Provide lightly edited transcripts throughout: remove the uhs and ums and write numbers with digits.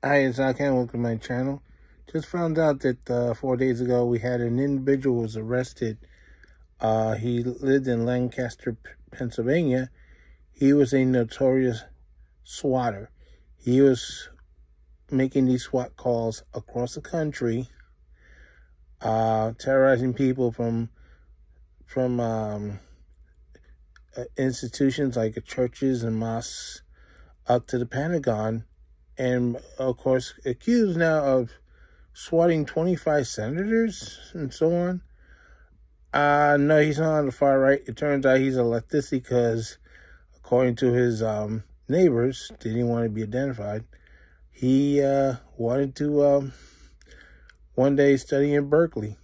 Hi, it's Alcan. Welcome to my channel. Just found out that 4 days ago we had an individual who was arrested. He lived in Lancaster, Pennsylvania. He was a notorious swatter. He was making these SWAT calls across the country, terrorizing people from institutions like churches and mosques up to the Pentagon. And, of course, accused now of swatting 25 senators and so on. No, he's not on the far right. It turns out he's a leftist because, according to his neighbors, they didn't want to be identified. He wanted to one day study in Berkeley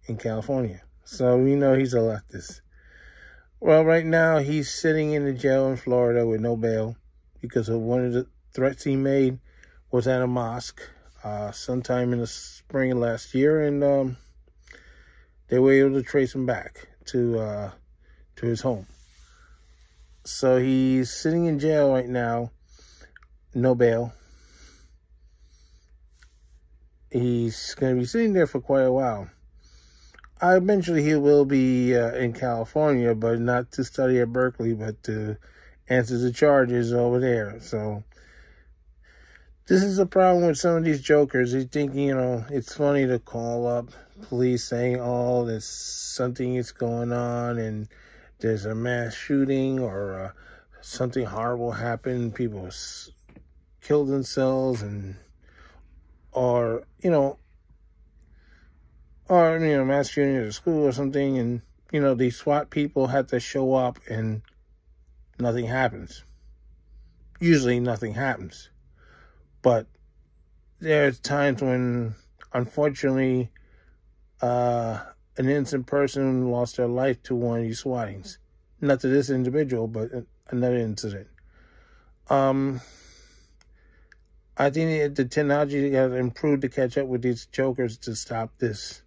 in California. So we know he's a leftist. Well, right now he's sitting in the jail in Florida with no bail, because of one of the threats he made was at a mosque sometime in the spring of last year, and they were able to trace him back to his home. So he's sitting in jail right now, no bail. He's going to be sitting there for quite a while. Eventually he will be in California, but not to study at Berkeley, but to answer the charges over there. So this is the problem with some of these jokers. They think, you know, it's funny to call up police saying, oh, there's something is going on and there's a mass shooting or something horrible happened. People killed themselves or mass shooting at a school or something. And, these SWAT people have to show up and nothing happens. Usually nothing happens. But there's times when, unfortunately, an innocent person lost their life to one of these swattings. Not to this individual, but another incident. I think the technology has improved to catch up with these jokers to stop this.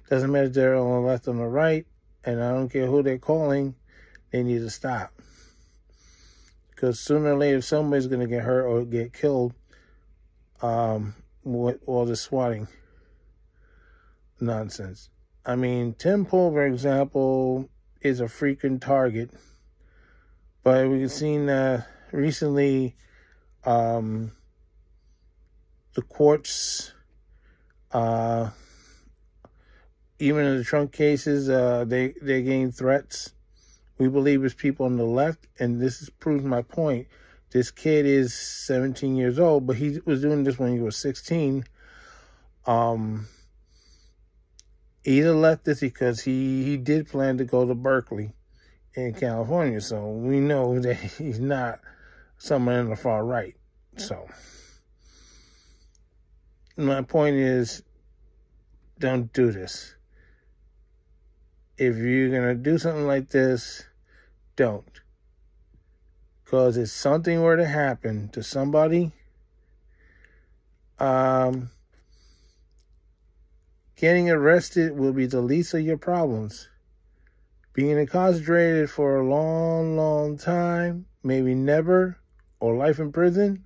Doesn't matter if they're on the left or the right, and I don't care who they're calling, they need to stop. Because sooner or later, somebody's going to get hurt or get killed with all this swatting nonsense. I mean, Tim Pool, for example, is a freaking target. But we've seen recently the courts, even in the Trump cases, they're getting threats. We believe it's people on the left, and this proves my point. This kid is 17 years old, but he was doing this when he was 16. He's a leftist because he did plan to go to Berkeley in California, so we know that he's not someone on the far right. So my point is, don't do this. If you're going to do something like this, don't. Because if something were to happen to somebody, getting arrested will be the least of your problems. Being incarcerated for a long, long time, maybe never, or life in prison,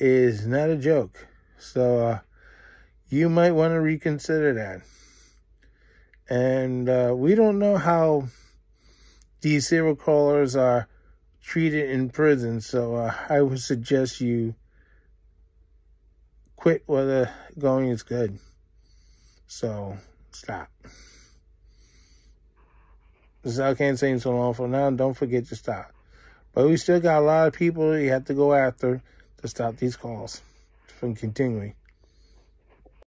is not a joke. So you might want to reconsider that. And we don't know how these serial callers are treated in prison, so I would suggest you quit while the going is good. So stop. This is Alcan saying so long for now. Don't forget to stop. But we still got a lot of people you have to go after to stop these calls from continuing.